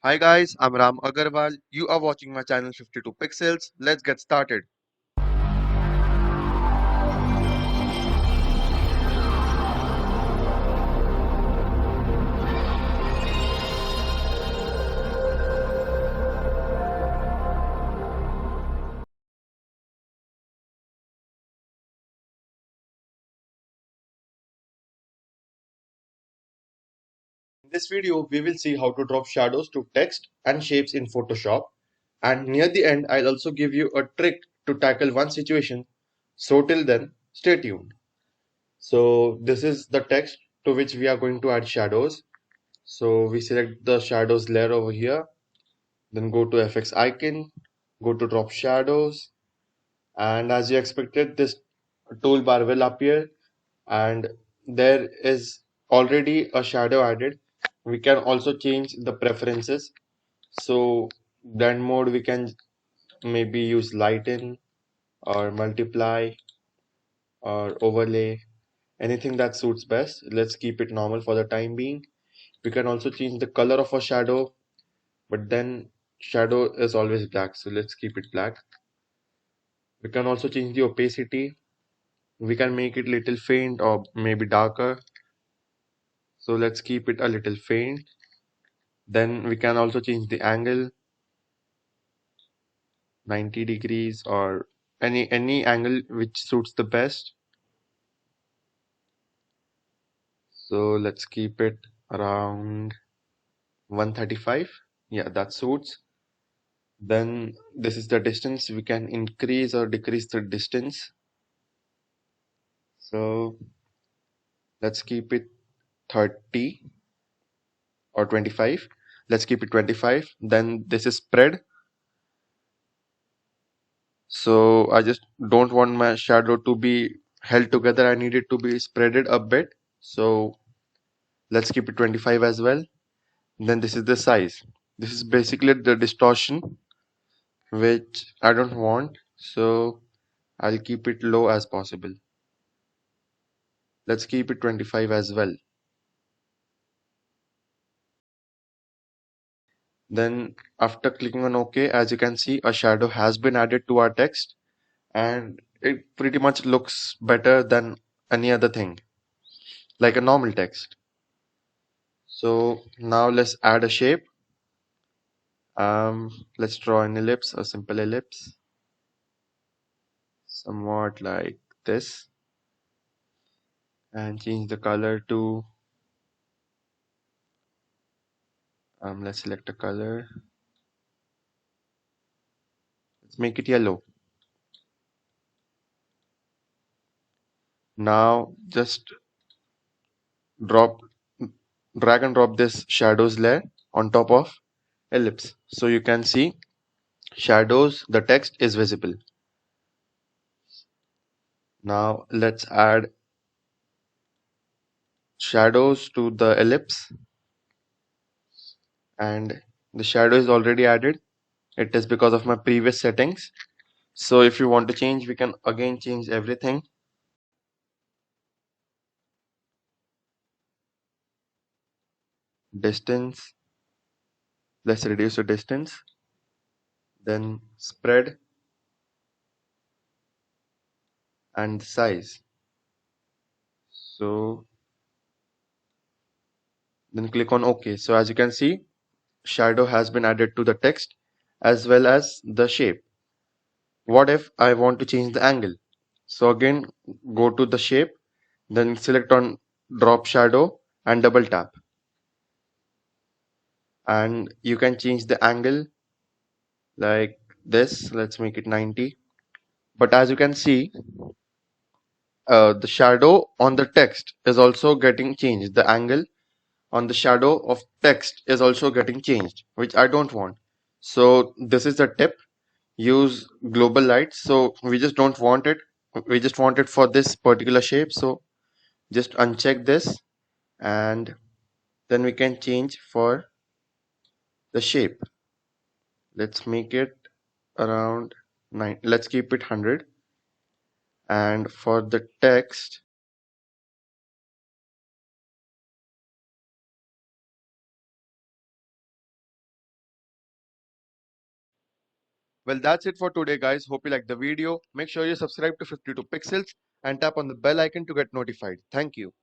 Hi guys, I'm Ram Agarwal. You are watching my channel 52 Pixels. Let's get started. In this video, we will see how to drop shadows to text and shapes in Photoshop. And near the end, I'll also give you a trick to tackle one situation. So till then, stay tuned. So this is the text to which we are going to add shadows. So we select the shadows layer over here, then go to FX icon, go to drop shadows, and as you expected, this toolbar will appear and there is already a shadow added. We can also change the preferences. So blend mode we can maybe use lighten or multiply or overlay, anything that suits best. Let's keep it normal for the time being. We can also change the color of a shadow, but then shadow is always black, so let's keep it black. We can also change the opacity. We can make it little faint or maybe darker, so let's keep it a little faint. Then we can also change the angle, 90 degrees or any angle which suits the best. So let's keep it around 135. Yeah, that suits. Then this is the distance. We can increase or decrease the distance. So let's keep it 30 or 25. Let's keep it 25. Then this is spread. So I just don't want my shadow to be held together. I need it to be spreaded a bit. So let's keep it 25 as well. Then this is the size. This is basically the distortion which I don't want. So I'll keep it low as possible. Let's keep it 25 as well. Then after clicking on OK, as you can see, a shadow has been added to our text and it pretty much looks better than any other thing, like a normal text. So now let's add a shape. Let's draw an ellipse, a simple ellipse, somewhat like this, and change the color to let's select a color. Let's make it yellow. Now just drop, drag and drop this shadows layer on top of ellipse. So you can see shadows, the text is visible. Now let's add shadows to the ellipse, and the shadow is already added. It is because of my previous settings. So if you want to change, we can again change everything. Distance, let's reduce the distance. Then spread and size. So then click on OK. So as you can see, shadow has been added to the text as well as the shape. What if I want to change the angle? So again, go to the shape, then select on drop shadow and double tap. And you can change the angle like this. Let's make it 90. But as you can see, the shadow on the text is also getting changed. The angle on the shadow of text is also getting changed, which I don't want. So this is the tip. Use global light. So we just don't want it. We just want it for this particular shape. So just uncheck this and then we can change for the shape. Let's make it around 9. Let's keep it 100. And for the text, Well, that's it for today, guys. Hope you liked the video. Make sure you subscribe to 52 Pixels and tap on the bell icon to get notified. Thank you.